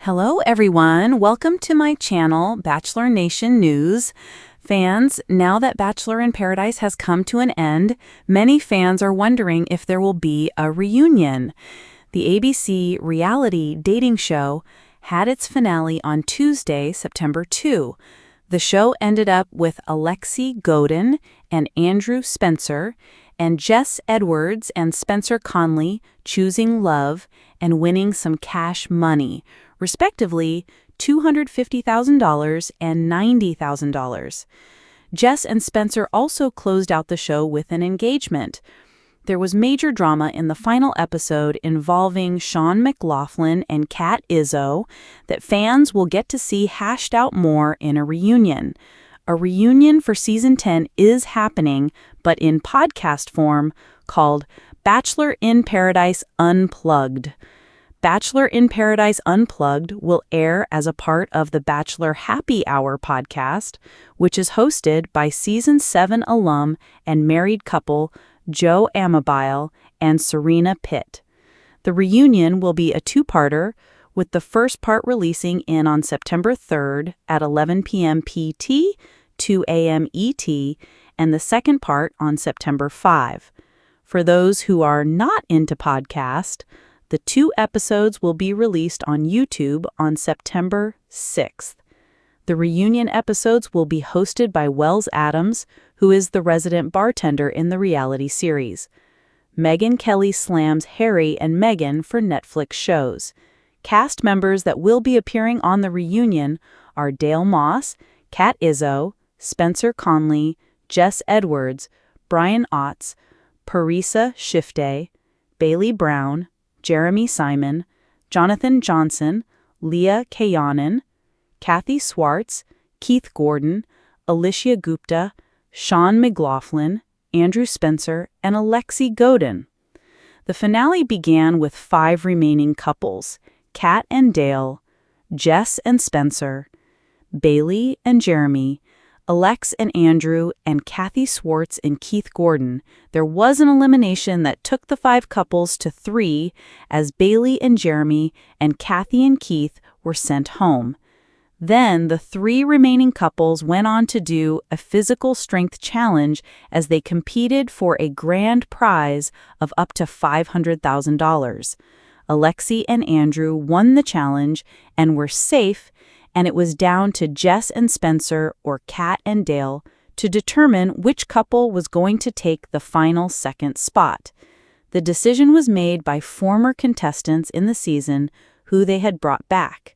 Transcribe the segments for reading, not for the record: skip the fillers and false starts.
Hello everyone, welcome to my channel, Bachelor Nation News. Fans, now that Bachelor in Paradise has come to an end, many fans are wondering if there will be a reunion. The ABC reality dating show had its finale on Tuesday, September 2. The show ended up with Alexi Godin and Andrew Spencer, and Jess Edwards and Spencer Conley choosing love and winning some cash money, respectively $250,000 and $90,000. Jess and Spencer also closed out the show with an engagement. There was major drama in the final episode involving Sean McLaughlin and Kat Izzo that fans will get to see hashed out more in a reunion. A reunion for Season 10 is happening, but in podcast form, called Bachelor in Paradise Unplugged. Bachelor in Paradise Unplugged will air as a part of the Bachelor Happy Hour podcast, which is hosted by Season 7 alum and married couple Joe Amabile and Serena Pitt. The reunion will be a two-parter, with the first part releasing on September 3rd at 11 p.m. PT, 2 a.m. ET, and the second part on September 5. For those who are not into podcast, the 2 episodes will be released on YouTube on September 6th. The reunion episodes will be hosted by Wells Adams, who is the resident bartender in the reality series. Megyn Kelly slams Harry and Meghan for Netflix shows. Cast members that will be appearing on the reunion are Dale Moss, Kat Izzo, Spencer Conley, Jess Edwards, Brian Otts, Parisa Shifte, Bailey Brown, Jeremy Simon, Jonathan Johnson, Leah Kayanan, Kathy Swartz, Keith Gordon, Alicia Gupta, Sean McLaughlin, Andrew Spencer, and Alexi Godin. The finale began with 5 remaining couples: Kat and Dale, Jess and Spencer, Bailey and Jeremy, Alex and Andrew, and Kathy Swartz and Keith Gordon. There was an elimination that took the 5 couples to 3, as Bailey and Jeremy and Kathy and Keith were sent home. Then the 3 remaining couples went on to do a physical strength challenge as they competed for a grand prize of up to $500,000. Alexi and Andrew won the challenge and were safe, and it was down to Jess and Spencer or Kat and Dale to determine which couple was going to take the final second spot. The decision was made by former contestants in the season who they had brought back.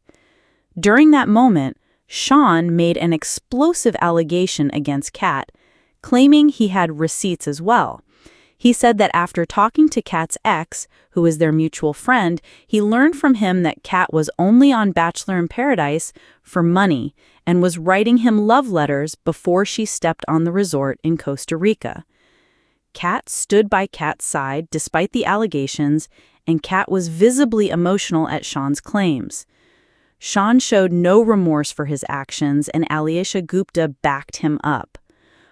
During that moment, Sean made an explosive allegation against Kat, claiming he had receipts as well. He said that after talking to Kat's ex, who is their mutual friend, he learned from him that Kat was only on Bachelor in Paradise for money and was writing him love letters before she stepped on the resort in Costa Rica. Kat stood by Kat's side despite the allegations, and Kat was visibly emotional at Sean's claims. Sean showed no remorse for his actions, and Alicia Gupta backed him up.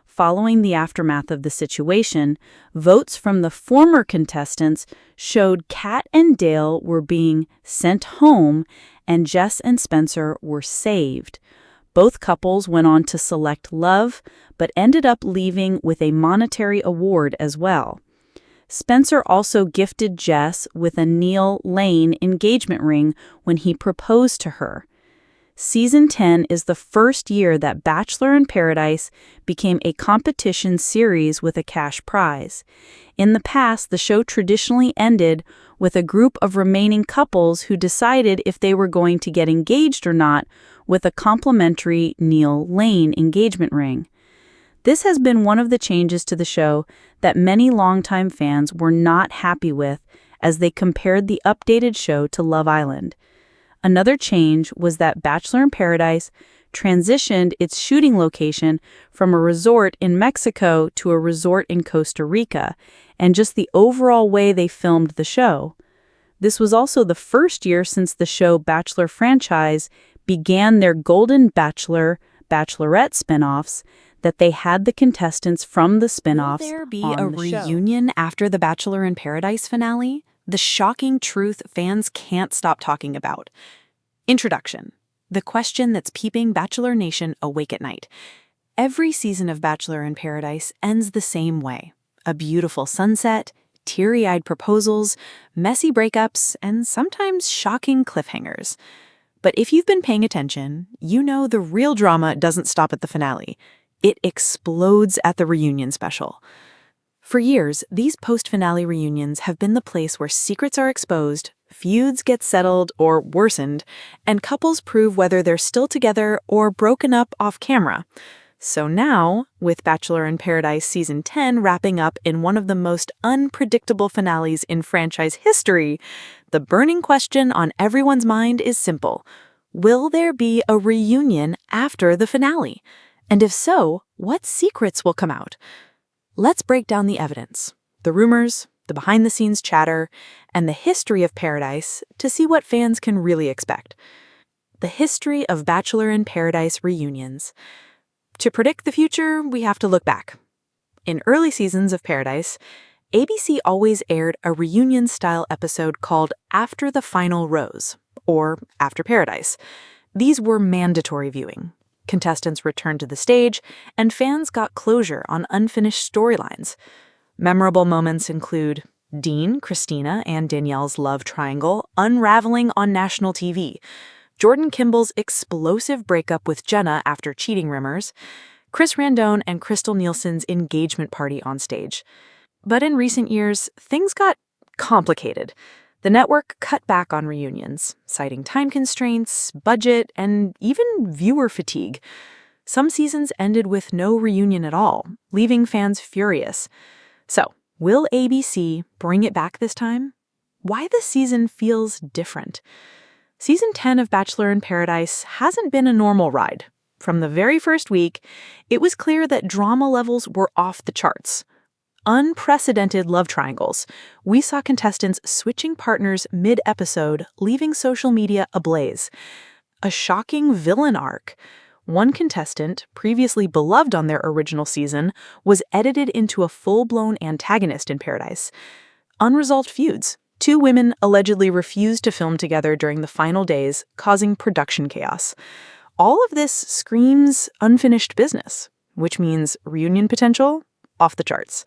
Following the aftermath of the situation, votes from the former contestants showed Kat and Dale were being sent home and Jess and Spencer were saved. Both couples went on to select love, but ended up leaving with a monetary award as well. Spencer also gifted Jess with a Neil Lane engagement ring when he proposed to her. Season 10 is the first year that Bachelor in Paradise became a competition series with a cash prize. In the past, the show traditionally ended with a group of remaining couples who decided if they were going to get engaged or not with a complimentary Neil Lane engagement ring. This has been one of the changes to the show that many longtime fans were not happy with as they compared the updated show to Love Island. Another change was that Bachelor in Paradise transitioned its shooting location from a resort in Mexico to a resort in Costa Rica, and just the overall way they filmed the show. This was also the first year since the show Bachelor franchise began their Golden Bachelor, Bachelorette spinoffs that they had the contestants from the spinoffs. Will there be a reunion after the Bachelor in Paradise finale? The shocking truth fans can't stop talking about. Introduction. The question that's keeping Bachelor Nation awake at night. Every season of Bachelor in Paradise ends the same way. A beautiful sunset, teary-eyed proposals, messy breakups, and sometimes shocking cliffhangers. But if you've been paying attention, you know the real drama doesn't stop at the finale. It explodes at the reunion special. For years, these post-finale reunions have been the place where secrets are exposed, feuds get settled or worsened, and couples prove whether they're still together or broken up off camera. So now, with Bachelor in Paradise Season 10 wrapping up in one of the most unpredictable finales in franchise history, the burning question on everyone's mind is simple. Will there be a reunion after the finale? And if so, what secrets will come out? Let's break down the evidence, the rumors, the behind-the-scenes chatter, and the history of Paradise to see what fans can really expect. The history of Bachelor in Paradise reunions. To predict the future, we have to look back. In early seasons of Paradise, ABC always aired a reunion-style episode called After the Final Rose, or After Paradise. These were mandatory viewing. Contestants returned to the stage, and fans got closure on unfinished storylines. Memorable moments include Dean, Christina, and Danielle's love triangle unraveling on national TV, Jordan Kimball's explosive breakup with Jenna after cheating rumors, Chris Randone and Crystal Nielsen's engagement party on stage. But in recent years, things got complicated. The network cut back on reunions, citing time constraints, budget, and even viewer fatigue. Some seasons ended with no reunion at all, leaving fans furious. So, will ABC bring it back this time? Why this season feels different? Season 10 of Bachelor in Paradise hasn't been a normal ride. From the very first week, it was clear that drama levels were off the charts. Unprecedented love triangles. We saw contestants switching partners mid-episode, leaving social media ablaze. A shocking villain arc. One contestant, previously beloved on their original season, was edited into a full-blown antagonist in Paradise. Unresolved feuds. 2 women allegedly refused to film together during the final days, causing production chaos. All of this screams unfinished business, which means reunion potential off the charts.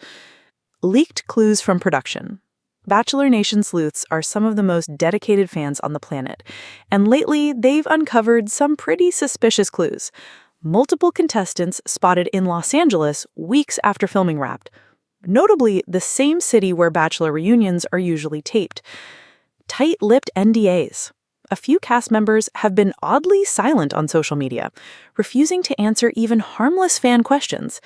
Leaked clues from production. Bachelor Nation sleuths are some of the most dedicated fans on the planet, and lately they've uncovered some pretty suspicious clues. Multiple contestants spotted in Los Angeles weeks after filming wrapped. Notably, the same city where Bachelor reunions are usually taped. Tight-lipped NDAs. A few cast members have been oddly silent on social media, refusing to answer even harmless fan questions.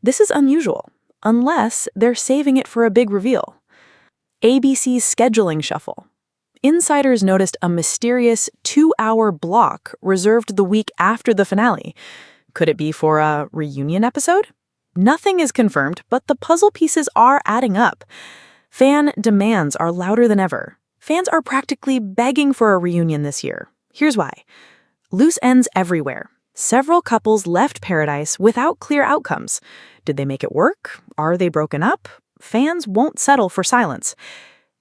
This is unusual, unless they're saving it for a big reveal. ABC's scheduling shuffle. Insiders noticed a mysterious 2-hour block reserved the week after the finale. Could it be for a reunion episode? Nothing is confirmed, but the puzzle pieces are adding up. Fan demands are louder than ever. Fans are practically begging for a reunion this year. Here's why. Loose ends everywhere. Several couples left Paradise without clear outcomes. Did they make it work? Are they broken up? Fans won't settle for silence.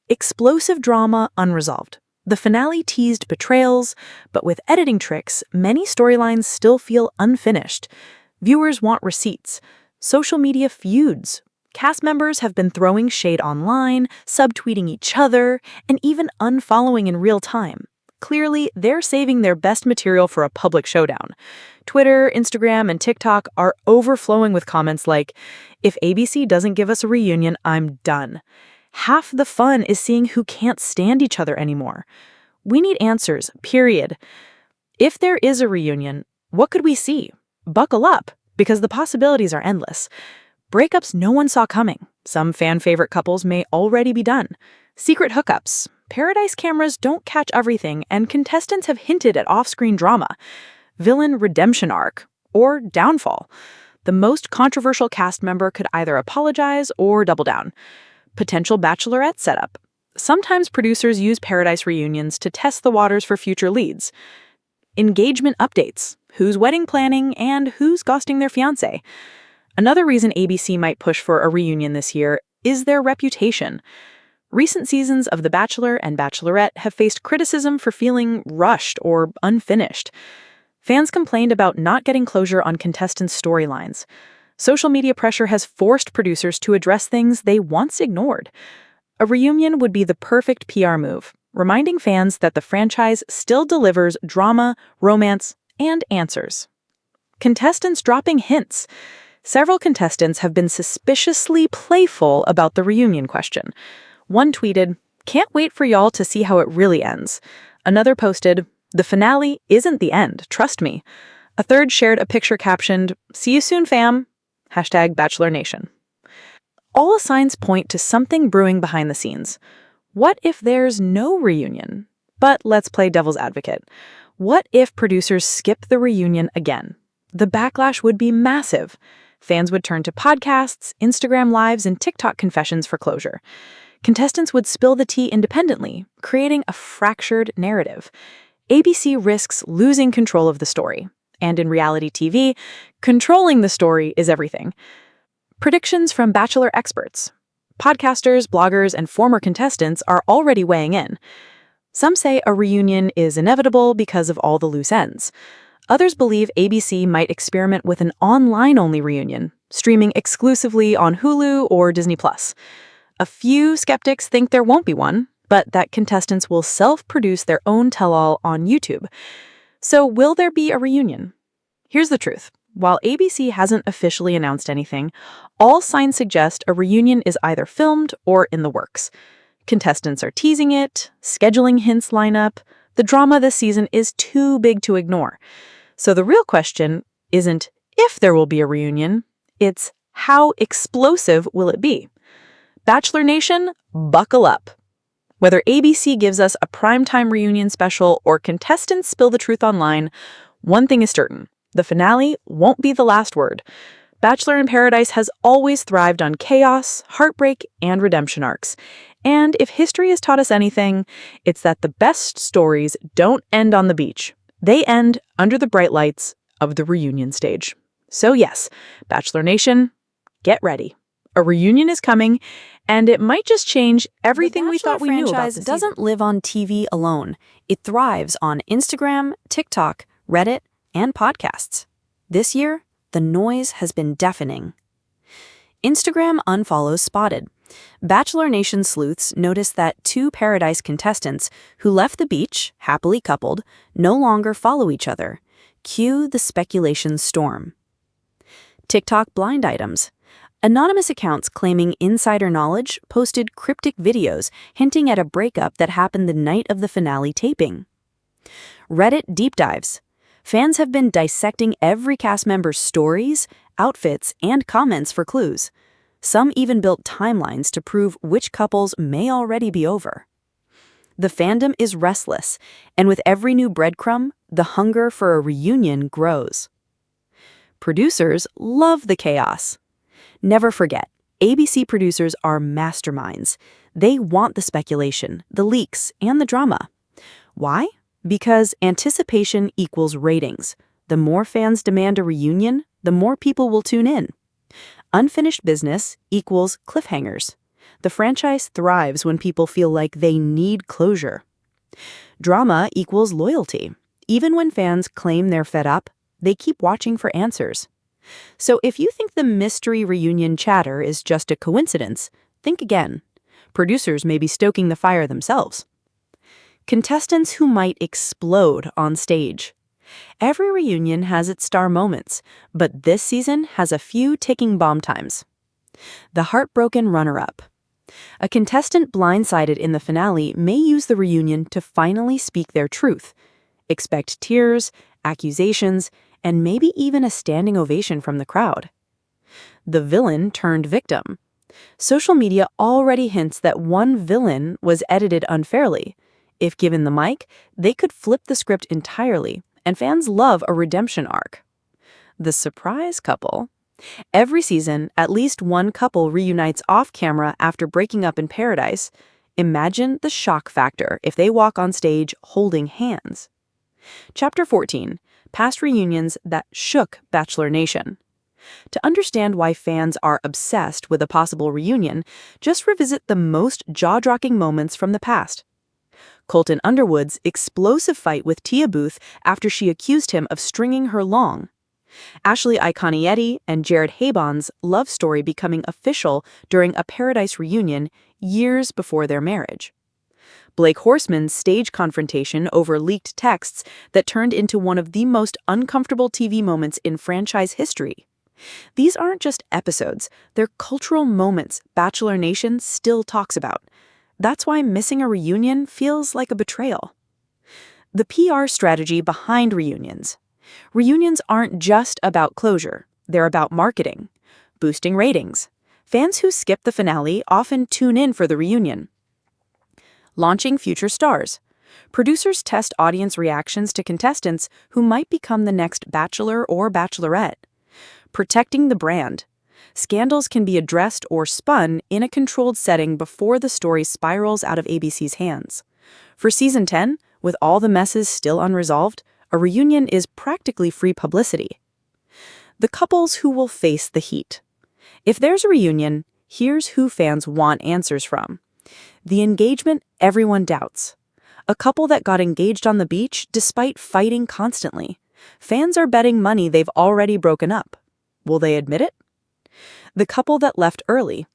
Explosive drama unresolved. The finale teased betrayals, but with editing tricks, many storylines still feel unfinished. Viewers want receipts. Social media feuds. Cast members have been throwing shade online, subtweeting each other, and even unfollowing in real time. Clearly, they're saving their best material for a public showdown. Twitter, Instagram, and TikTok are overflowing with comments like, "If ABC doesn't give us a reunion, I'm done." Half the fun is seeing who can't stand each other anymore. We need answers, period. If there is a reunion, what could we see? Buckle up, because the possibilities are endless. Breakups no one saw coming. Some fan-favorite couples may already be done. Secret hookups. Paradise cameras don't catch everything, and contestants have hinted at off-screen drama. Villain redemption arc. Or downfall. The most controversial cast member could either apologize or double down. Potential bachelorette setup. Sometimes producers use Paradise reunions to test the waters for future leads. Engagement updates. Who's wedding planning and who's ghosting their fiancé. Another reason ABC might push for a reunion this year is their reputation. Recent seasons of The Bachelor and Bachelorette have faced criticism for feeling rushed or unfinished. Fans complained about not getting closure on contestants' storylines. Social media pressure has forced producers to address things they once ignored. A reunion would be the perfect PR move, reminding fans that the franchise still delivers drama, romance, and answers. Contestants dropping hints. Several contestants have been suspiciously playful about the reunion question. One tweeted, "Can't wait for y'all to see how it really ends." Another posted, "The finale isn't the end, trust me." A third shared a picture captioned, "See you soon, fam." #Bachelor Nation. All signs point to something brewing behind the scenes. What if there's no reunion? But let's play devil's advocate. What if producers skip the reunion again? The backlash would be massive. Fans would turn to podcasts, Instagram Lives, and TikTok confessions for closure. Contestants would spill the tea independently, creating a fractured narrative. ABC risks losing control of the story. And in reality TV, controlling the story is everything. Predictions from Bachelor experts. Podcasters, bloggers, and former contestants are already weighing in. Some say a reunion is inevitable because of all the loose ends. Others believe ABC might experiment with an online-only reunion, streaming exclusively on Hulu or Disney+. A few skeptics think there won't be one, but that contestants will self-produce their own tell-all on YouTube. So will there be a reunion? Here's the truth. While ABC hasn't officially announced anything, all signs suggest a reunion is either filmed or in the works. Contestants are teasing it, scheduling hints line up. The drama this season is too big to ignore. So the real question isn't if there will be a reunion, it's how explosive will it be? Bachelor Nation, buckle up. Whether ABC gives us a primetime reunion special or contestants spill the truth online, one thing is certain. The finale won't be the last word. Bachelor in Paradise has always thrived on chaos, heartbreak, and redemption arcs. And if history has taught us anything, it's that the best stories don't end on the beach. They end under the bright lights of the reunion stage. So yes, Bachelor Nation, get ready. A reunion is coming, and it might just change everything we thought we knew about the season. Doesn't live on TV alone. It thrives on Instagram, TikTok, Reddit, and podcasts. This year, the noise has been deafening. Instagram unfollows spotted. Bachelor Nation sleuths noticed that 2 Paradise contestants who left the beach, happily coupled, no longer follow each other. Cue the speculation storm. TikTok blind items. Anonymous accounts claiming insider knowledge posted cryptic videos hinting at a breakup that happened the night of the finale taping. Reddit deep dives. Fans have been dissecting every cast member's stories, outfits, and comments for clues. Some even built timelines to prove which couples may already be over. The fandom is restless, and with every new breadcrumb, the hunger for a reunion grows. Producers love the chaos. Never forget, ABC producers are masterminds. They want the speculation, the leaks, and the drama. Why? Because anticipation equals ratings. The more fans demand a reunion, the more people will tune in. Unfinished business equals cliffhangers. The franchise thrives when people feel like they need closure. Drama equals loyalty. Even when fans claim they're fed up, they keep watching for answers. So if you think the mystery reunion chatter is just a coincidence, think again. Producers may be stoking the fire themselves. Contestants who might explode on stage. Every reunion has its star moments, but this season has a few ticking bomb times. The heartbroken runner-up. A contestant blindsided in the finale may use the reunion to finally speak their truth. Expect tears, accusations, and maybe even a standing ovation from the crowd. The villain turned victim. Social media already hints that one villain was edited unfairly. If given the mic, they could flip the script entirely, and fans love a redemption arc. The surprise couple. Every season, at least one couple reunites off-camera after breaking up in Paradise. Imagine the shock factor if they walk on stage holding hands. Chapter 14. Past reunions that shook Bachelor Nation. To understand why fans are obsessed with a possible reunion, just revisit the most jaw-dropping moments from the past. Colton Underwood's explosive fight with Tia Booth after she accused him of stringing her along. Ashley Iconietti and Jared Habon's love story becoming official during a Paradise reunion years before their marriage. Blake Horseman's stage confrontation over leaked texts that turned into one of the most uncomfortable TV moments in franchise history. These aren't just episodes, they're cultural moments Bachelor Nation still talks about. That's why missing a reunion feels like a betrayal. The PR strategy behind reunions. Reunions aren't just about closure, they're about marketing, boosting ratings. Fans who skip the finale often tune in for the reunion. Launching future stars. Producers test audience reactions to contestants who might become the next Bachelor or Bachelorette. Protecting the brand. Scandals can be addressed or spun in a controlled setting before the story spirals out of ABC's hands. For Season 10, with all the messes still unresolved, a reunion is practically free publicity. The couples who will face the heat. If there's a reunion, here's who fans want answers from. The engagement everyone doubts. A couple that got engaged on the beach despite fighting constantly. Fans are betting money they've already broken up. Will they admit it? The couple that left early.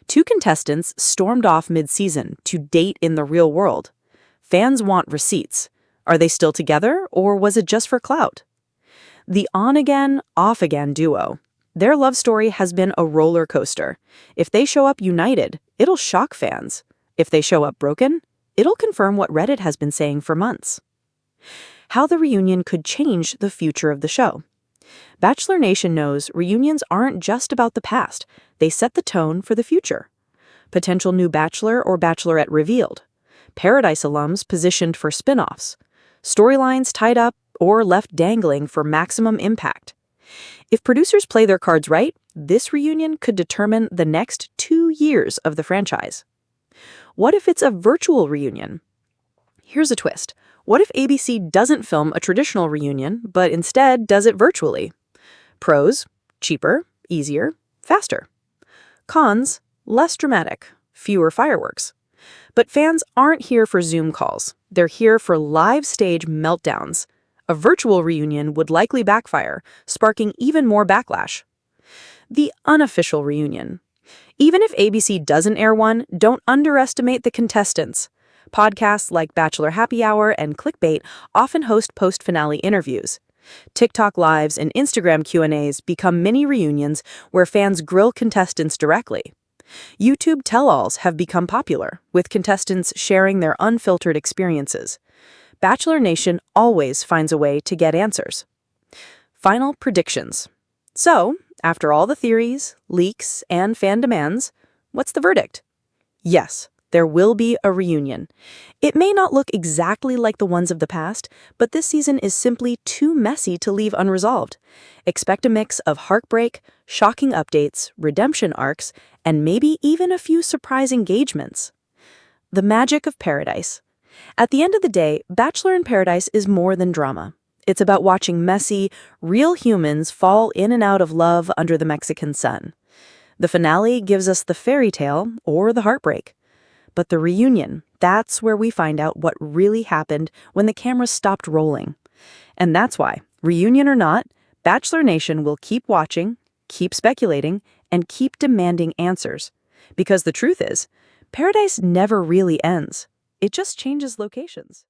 2 contestants stormed off mid-season to date in the real world. Fans want receipts. Are they still together, or was it just for clout? The on-again, off-again duo. Their love story has been a roller coaster. If they show up united, it'll shock fans. If they show up broken, it'll confirm what Reddit has been saying for months. How the reunion could change the future of the show. Bachelor Nation knows reunions aren't just about the past, they set the tone for the future. Potential new Bachelor or Bachelorette revealed. Paradise alums positioned for spin-offs. Storylines tied up or left dangling for maximum impact. If producers play their cards right, this reunion could determine the next 2 years of the franchise. What if it's a virtual reunion? Here's a twist. What if ABC doesn't film a traditional reunion, but instead does it virtually? Pros: cheaper, easier, faster. Cons: less dramatic, fewer fireworks. But fans aren't here for Zoom calls. They're here for live stage meltdowns. A virtual reunion would likely backfire, sparking even more backlash. The unofficial reunion. Even if ABC doesn't air one, don't underestimate the contestants. Podcasts like Bachelor Happy Hour and Clickbait often host post-finale interviews. TikTok Lives and Instagram Q&As become mini reunions where fans grill contestants directly. YouTube tell-alls have become popular, with contestants sharing their unfiltered experiences. Bachelor Nation always finds a way to get answers. Final predictions. So, after all the theories, leaks, and fan demands, what's the verdict? Yes, there will be a reunion. It may not look exactly like the ones of the past, but this season is simply too messy to leave unresolved. Expect a mix of heartbreak, shocking updates, redemption arcs, and maybe even a few surprise engagements. The magic of Paradise. At the end of the day, Bachelor in Paradise is more than drama. It's about watching messy, real humans fall in and out of love under the Mexican sun. The finale gives us the fairy tale or the heartbreak. But the reunion, that's where we find out what really happened when the camera stopped rolling. And that's why, reunion or not, Bachelor Nation will keep watching, keep speculating, and keep demanding answers. Because the truth is, Paradise never really ends. It just changes locations.